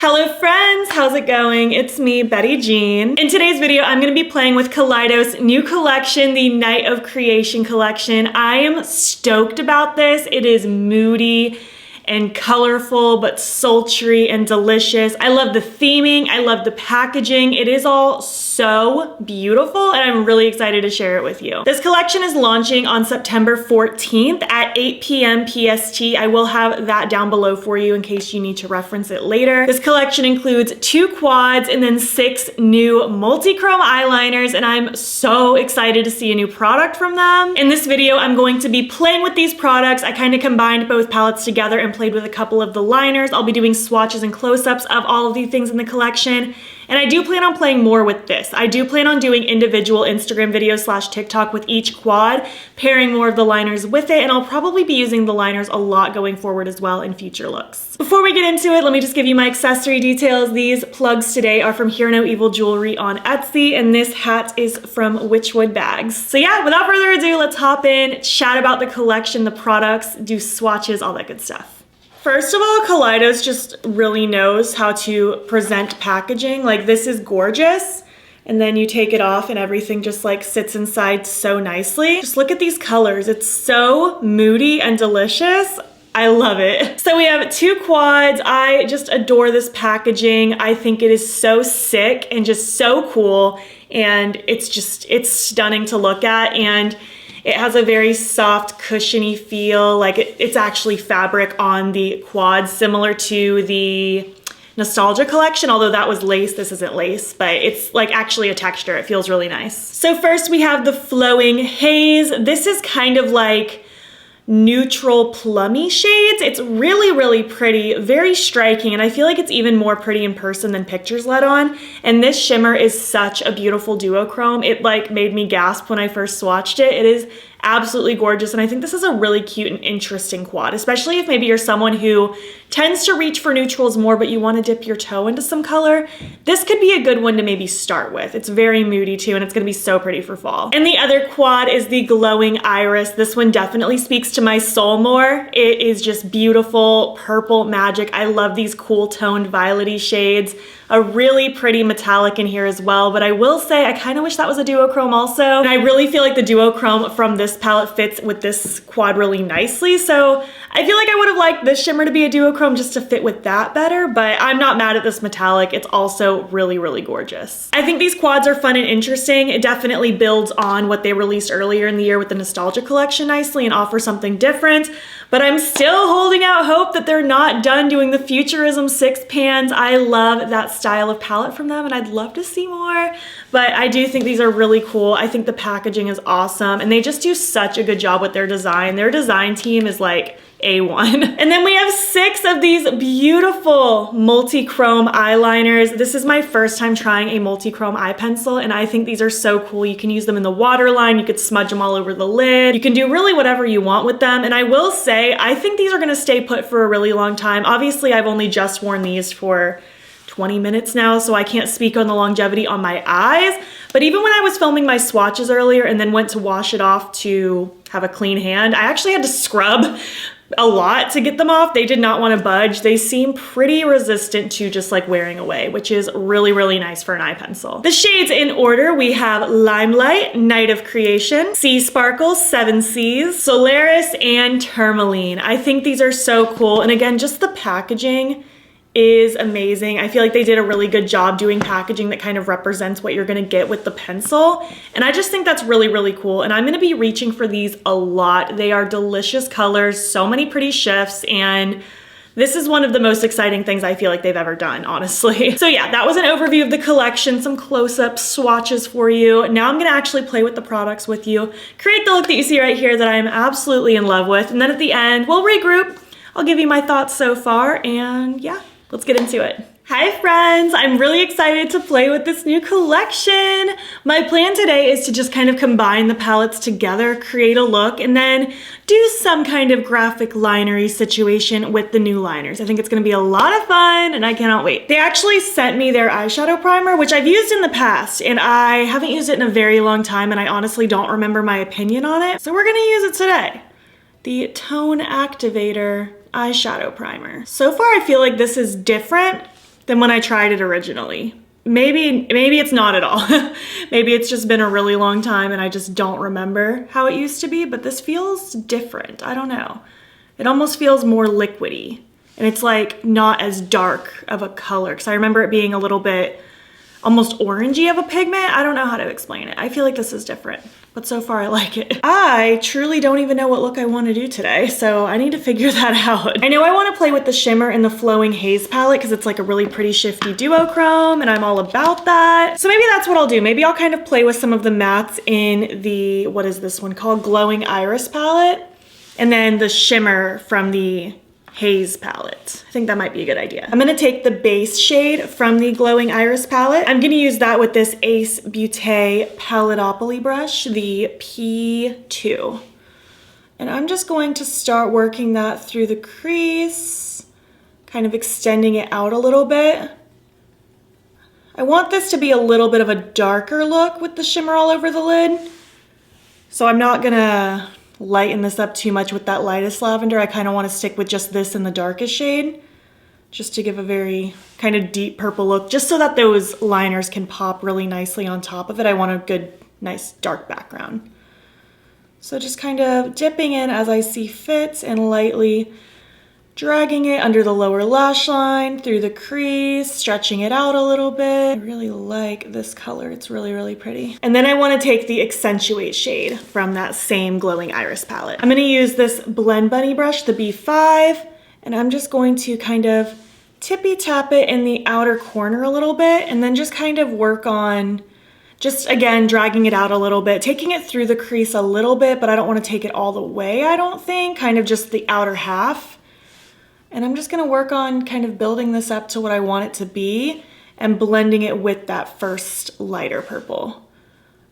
Hello friends, how's it going? It's me, Betty Jean. In today's video, I'm gonna be playing with Kaleidos' new collection, the Night of Creation collection. I am stoked about this. It is moody and colorful, but sultry and delicious. I love the theming, I love the packaging. It is all so beautiful, and I'm really excited to share it with you. This collection is launching on September 14th at 8 p.m. PST. I will have that down below for you in case you need to reference it later. This collection includes 2 quads and then 6 new multi-chrome eyeliners, and I'm so excited to see a new product from them. In this video, I'm going to be playing with these products. I kind of combined both palettes together and played with a couple of the liners. I'll be doing swatches and close-ups of all of the things in the collection. And I do plan on playing more with this. I do plan on doing individual Instagram videos / TikTok with each quad, pairing more of the liners with it, and I'll probably be using the liners a lot going forward as well in future looks. Before we get into it, let me just give you my accessory details. These plugs today are from Hear No Evil Jewelry on Etsy, and this hat is from Witchwood Bags. So yeah, without further ado, let's hop in, chat about the collection, the products, do swatches, all that good stuff. First of all, Kaleidos just really knows how to present packaging. Like, this is gorgeous. And then you take it off and everything just like sits inside so nicely. Just look at these colors. It's so moody and delicious. I love it. So we have 2 quads. I just adore this packaging. I think it is so sick and just so cool. And it's stunning to look at. And it has a very soft, cushiony feel. Like it's actually fabric on the quads, similar to the Nostalgia collection, although that was lace. This isn't lace, but it's like actually a texture. It feels really nice. So first we have the Flowing Haze. This is kind of like neutral plummy shades. It's really, really pretty, very striking, and I feel like it's even more pretty in person than pictures let on. And this shimmer is such a beautiful duochrome. It like made me gasp when I first swatched it. It is absolutely gorgeous, and I think this is a really cute and interesting quad, especially if maybe you're someone who tends to reach for neutrals more, but you want to dip your toe into some color. This could be a good one to maybe start with. It's very moody too, and it's going to be so pretty for fall. And the other quad is the Glowing Iris. This one definitely speaks to my soul more. It is just beautiful purple magic. I love these cool toned violety shades. A really pretty metallic in here as well, but I will say I kind of wish that was a duochrome also. And I really feel like the duochrome from this palette fits with this quad really nicely. So I feel like I would have liked this shimmer to be a duochrome just to fit with that better, but I'm not mad at this metallic. It's also really, really gorgeous. I think these quads are fun and interesting. It definitely builds on what they released earlier in the year with the Nostalgia collection nicely and offers something different, but I'm still holding out hope that they're not done doing the Futurism 6 pans. I love that style of palette from them, and I'd love to see more, but I do think these are really cool. I think the packaging is awesome, and they just do such a good job with their design. Their design team is like A1. And then we have 6 of these beautiful multi-chrome eyeliners. This is my first time trying a multi-chrome eye pencil, and I think these are so cool. You can use them in the waterline, you could smudge them all over the lid. You can do really whatever you want with them, and I will say, I think these are gonna stay put for a really long time. Obviously, I've only just worn these for 20 minutes now, so I can't speak on the longevity on my eyes, but even when I was filming my swatches earlier and then went to wash it off to have a clean hand, I actually had to scrub a lot to get them off. They did not want to budge. They seem pretty resistant to just like wearing away, which is really, really nice for an eye pencil. The shades in order, we have Limelight, Night of Creation, Sea Sparkle, 7 Seas, Solaris, and Tourmaline. I think these are so cool, and again, just the packaging is amazing. I feel like they did a really good job doing packaging that kind of represents what you're gonna get with the pencil. And I just think that's really, really cool. And I'm gonna be reaching for these a lot. They are delicious colors, so many pretty shifts, and this is one of the most exciting things I feel like they've ever done, honestly. So yeah, that was an overview of the collection, some close-up swatches for you. Now I'm gonna actually play with the products with you, create the look that you see right here that I'm absolutely in love with. And then at the end, we'll regroup. I'll give you my thoughts so far, and yeah, let's get into it. Hi friends, I'm really excited to play with this new collection. My plan today is to just kind of combine the palettes together, create a look, and then do some kind of graphic linery situation with the new liners. I think it's gonna be a lot of fun, and I cannot wait. They actually sent me their eyeshadow primer, which I've used in the past, and I haven't used it in a very long time, and I honestly don't remember my opinion on it. So we're gonna use it today. The Tone Activator eyeshadow primer. So far I feel like this is different than when I tried it originally. Maybe it's not at all. Maybe it's just been a really long time and I just don't remember how it used to be, but this feels different. I don't know. It almost feels more liquidy, and it's like not as dark of a color, because I remember it being a little bit almost orangey of a pigment. I don't know how to explain it. I feel like this is different, but so far I like it. I truly don't even know what look I want to do today, so I need to figure that out. I know I want to play with the shimmer in the Flowing Haze palette because it's like a really pretty shifty duochrome, and I'm all about that. So maybe that's what I'll do. Maybe I'll kind of play with some of the mattes in the, what is this one called? Glowing Iris palette, and then the shimmer from the Haze palette. I think that might be a good idea. I'm gonna take the base shade from the Glowing Iris palette. I'm gonna use that with this Ace Beauté Paledopoly brush, the P2. And I'm just going to start working that through the crease, kind of extending it out a little bit. I want this to be a little bit of a darker look with the shimmer all over the lid. So I'm not gonna lighten this up too much with that lightest lavender. I kind of want to stick with just this in the darkest shade, just to give a very kind of deep purple look, just so that those liners can pop really nicely on top of it. I want a good, nice dark background. So just kind of dipping in as I see fit and lightly dragging it under the lower lash line, through the crease, stretching it out a little bit. I really like this color. It's really, really pretty. And then I want to take the Accentuate shade from that same Glowing Iris palette. I'm going to use this Blend Bunny brush, the B5, and I'm just going to kind of tippy tap it in the outer corner a little bit, and then just kind of work on just, again, dragging it out a little bit, taking it through the crease a little bit, but I don't want to take it all the way, I don't think, kind of just the outer half. And I'm just gonna work on kind of building this up to what I want it to be and blending it with that first lighter purple.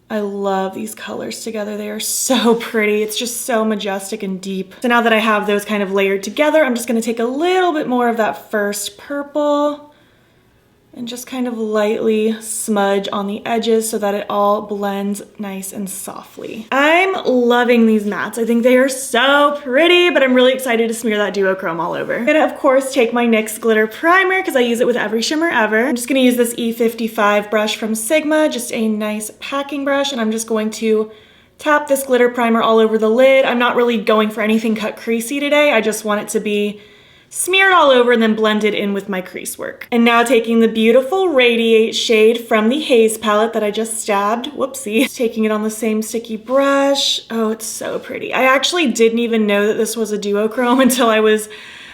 I love these colors together. They are so pretty. It's just so majestic and deep. So now that I have those kind of layered together, I'm just gonna take a little bit more of that first purple and just kind of lightly smudge on the edges so that it all blends nice and softly. I'm loving these mattes. I think they are so pretty, but I'm really excited to smear that duochrome all over. I'm gonna, of course, take my NYX glitter primer because I use it with every shimmer ever. I'm just gonna use this E55 brush from Sigma, just a nice packing brush, and I'm just going to tap this glitter primer all over the lid. I'm not really going for anything cut creasy today. I just want it to be smeared all over and then blended in with my crease work. And now taking the beautiful Radiate shade from the Haze palette that I just stabbed, whoopsie, taking it on the same sticky brush. Oh, it's so pretty. I actually didn't even know that this was a duochrome until I was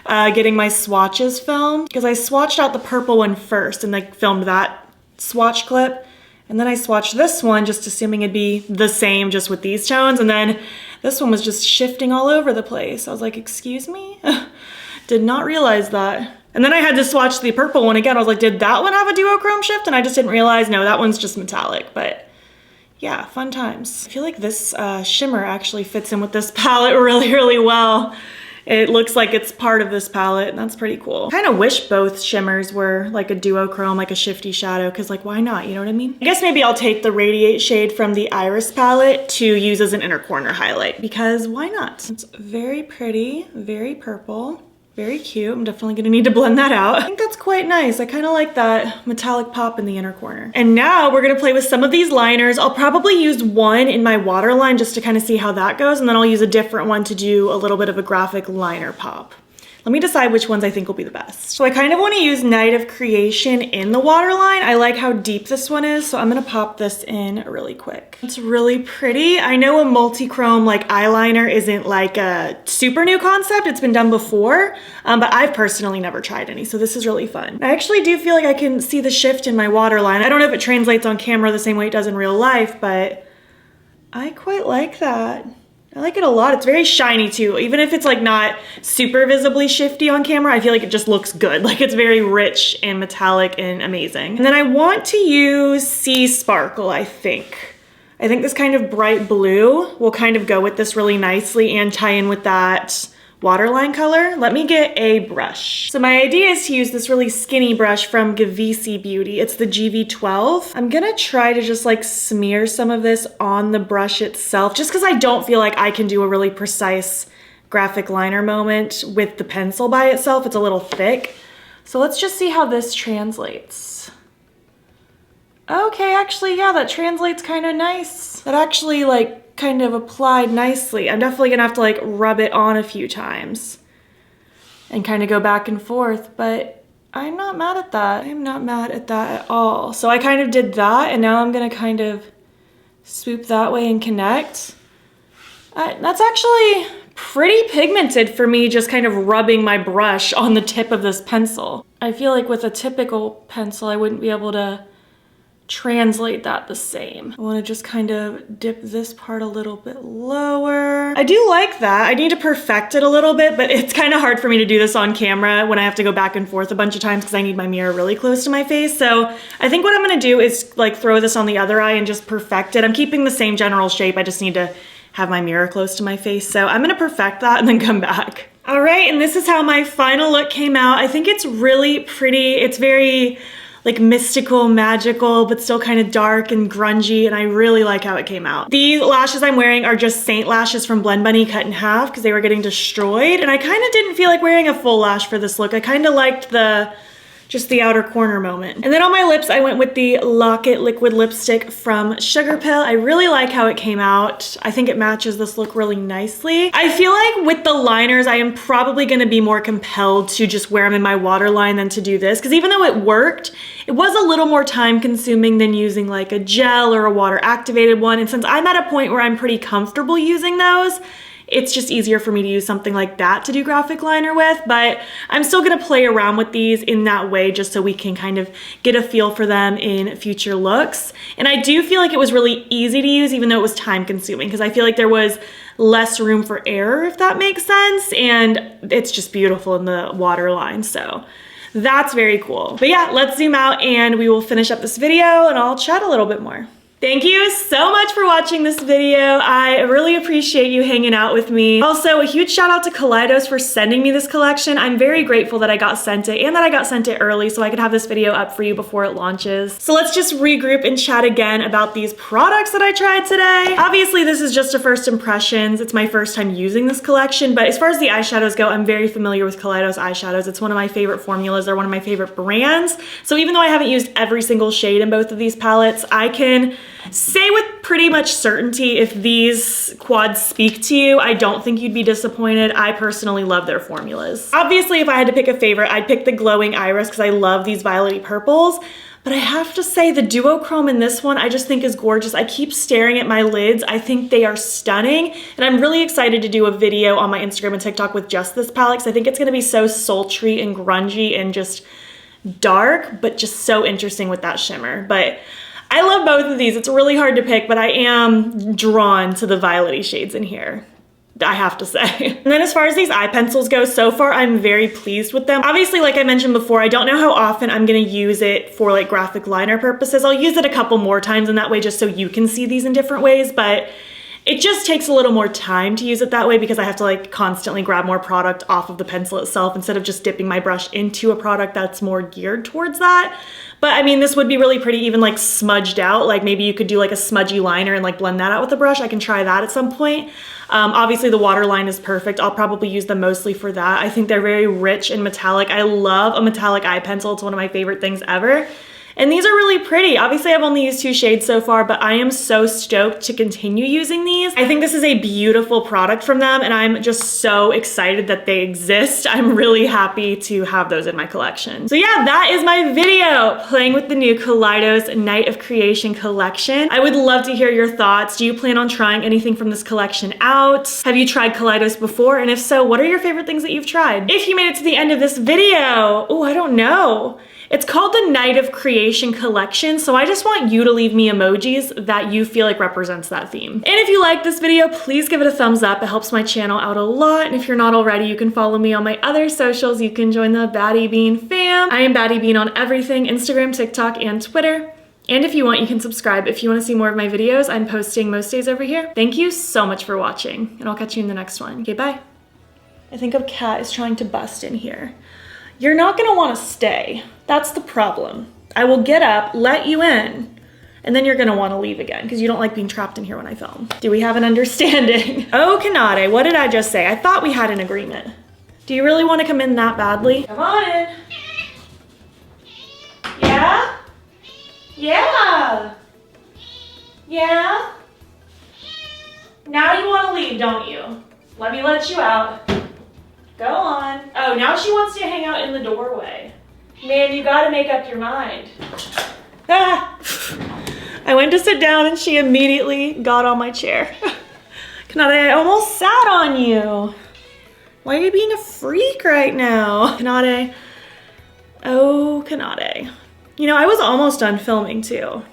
getting my swatches filmed, because I swatched out the purple one first and like filmed that swatch clip. And then I swatched this one, just assuming it'd be the same, just with these tones. And then this one was just shifting all over the place. I was like, excuse me? Did not realize that. And then I had to swatch the purple one again. I was like, did that one have a duochrome shift? And I just didn't realize, no, that one's just metallic. But yeah, fun times. I feel like this shimmer actually fits in with this palette really, really well. It looks like it's part of this palette, and that's pretty cool. I kind of wish both shimmers were like a duochrome, like a shifty shadow, because like, why not? You know what I mean? I guess maybe I'll take the Radiate shade from the Iris palette to use as an inner corner highlight, because why not? It's very pretty, very purple. Very cute. I'm definitely gonna need to blend that out. I think that's quite nice. I kind of like that metallic pop in the inner corner. And now we're gonna play with some of these liners. I'll probably use one in my waterline just to kind of see how that goes, and then I'll use a different one to do a little bit of a graphic liner pop. Let me decide which ones I think will be the best. So I kind of want to use Night of Creation in the waterline. I like how deep this one is, so I'm gonna pop this in really quick. It's really pretty. I know a multi-chrome like eyeliner isn't like a super new concept. It's been done before, but I've personally never tried any, so this is really fun. I actually do feel like I can see the shift in my waterline. I don't know if it translates on camera the same way it does in real life, but I quite like that. I like it a lot. It's very shiny too. Even if it's like not super visibly shifty on camera, I feel like it just looks good. Like it's very rich and metallic and amazing. And then I want to use Sea Sparkle, I think. I think this kind of bright blue will kind of go with this really nicely and tie in with that waterline color. Let me get a brush. So my idea is to use this really skinny brush from Gavisi Beauty. It's the GV12. I'm gonna try to just like smear some of this on the brush itself, just because I don't feel like I can do a really precise graphic liner moment with the pencil by itself. It's a little thick. So let's just see how this translates. Okay, actually, yeah, that translates kind of nice. That actually like kind of applied nicely. I'm definitely gonna have to like rub it on a few times and kind of go back and forth, but I'm not mad at that. I'm not mad at that at all. So I kind of did that, and now I'm gonna kind of swoop that way and connect. That's actually pretty pigmented for me, just kind of rubbing my brush on the tip of this pencil. I feel like with a typical pencil, I wouldn't be able to translate that the same. I want to just kind of dip this part a little bit lower. I do like that. I need to perfect it a little bit, but it's kind of hard for me to do this on camera when I have to go back and forth a bunch of times because I need my mirror really close to my face. So I think what I'm going to do is like throw this on the other eye and just perfect it. I'm keeping the same general shape. I just need to have my mirror close to my face. So I'm going to perfect that and then come back. All right, and this is how my final look came out. I think it's really pretty. It's very like mystical, magical, but still kind of dark and grungy, and I really like how it came out. These lashes I'm wearing are just Saint lashes from Blend Bunny cut in half because they were getting destroyed, and I kind of didn't feel like wearing a full lash for this look. I kind of liked just the outer corner moment. And then on my lips, I went with the Locket liquid lipstick from Sugarpill. I really like how it came out. I think it matches this look really nicely. I feel like with the liners, I am probably gonna be more compelled to just wear them in my waterline than to do this, because even though it worked, it was a little more time consuming than using like a gel or a water activated one. And since I'm at a point where I'm pretty comfortable using those, it's just easier for me to use something like that to do graphic liner with, but I'm still gonna play around with these in that way just so we can kind of get a feel for them in future looks. And I do feel like it was really easy to use even though it was time consuming, because I feel like there was less room for error, if that makes sense, and it's just beautiful in the waterline, so that's very cool. But yeah, let's zoom out and we will finish up this video and I'll chat a little bit more. Thank you so much for watching this video. I really appreciate you hanging out with me. Also, a huge shout out to Kaleidos for sending me this collection. I'm very grateful that I got sent it and that I got sent it early so I could have this video up for you before it launches. So let's just regroup and chat again about these products that I tried today. Obviously, this is just a first impressions. It's my first time using this collection, but as far as the eyeshadows go, I'm very familiar with Kaleidos eyeshadows. It's one of my favorite formulas. They're one of my favorite brands. So even though I haven't used every single shade in both of these palettes, I can say with pretty much certainty if these quads speak to you, I don't think you'd be disappointed. I personally love their formulas. Obviously, if I had to pick a favorite, I'd pick the Glowing Iris because I love these violet-y purples. But I have to say the duochrome in this one I just think is gorgeous. I keep staring at my lids. I think they are stunning. And I'm really excited to do a video on my Instagram and TikTok with just this palette because I think it's gonna be so sultry and grungy and just dark, but just so interesting with that shimmer. But I love both of these. It's really hard to pick, but I am drawn to the violet-y shades in here, I have to say. And then as far as these eye pencils go, so far I'm very pleased with them. Obviously, like I mentioned before, I don't know how often I'm gonna use it for like graphic liner purposes. I'll use it a couple more times in that way just so you can see these in different ways, but it just takes a little more time to use it that way because I have to like constantly grab more product off of the pencil itself instead of just dipping my brush into a product that's more geared towards that. But I mean, this would be really pretty even like smudged out. Like maybe you could do like a smudgy liner and like blend that out with a brush. I can try that at some point. Obviously the waterline is perfect. I'll probably use them mostly for that. I think they're very rich and metallic. I love a metallic eye pencil. It's one of my favorite things ever. And these are really pretty. Obviously, I've only used 2 shades so far, but I am so stoked to continue using these. I think this is a beautiful product from them, and I'm just so excited that they exist. I'm really happy to have those in my collection. So yeah, that is my video playing with the new Kaleidos Night of Creation collection. I would love to hear your thoughts. Do you plan on trying anything from this collection out? Have you tried Kaleidos before? And if so, what are your favorite things that you've tried? If you made it to the end of this video, oh, I don't know. It's called the Night of Creation collection, so I just want you to leave me emojis that you feel like represents that theme. And if you like this video, please give it a thumbs up. It helps my channel out a lot. And if you're not already, you can follow me on my other socials. You can join the battybean fam. I am battybean on everything, Instagram, TikTok, and Twitter. And if you want, you can subscribe. If you want to see more of my videos, I'm posting most days over here. Thank you so much for watching, and I'll catch you in the next one. Okay, bye. I think a cat is trying to bust in here. You're not gonna want to stay. That's the problem. I will get up, let you in, and then you're gonna want to leave again because you don't like being trapped in here when I film. Do we have an understanding? Oh, Kanade, what did I just say? I thought we had an agreement. Do you really want to come in that badly? Come on in. Yeah. Yeah? Now you want to leave, don't you? Let me let you out. Go on. Oh, now she wants to hang out in the doorway. Man, you gotta make up your mind. Ah! I went to sit down and she immediately got on my chair. Kanade, I almost sat on you. Why are you being a freak right now? Kanade. Oh, Kanade. You know, I was almost done filming too.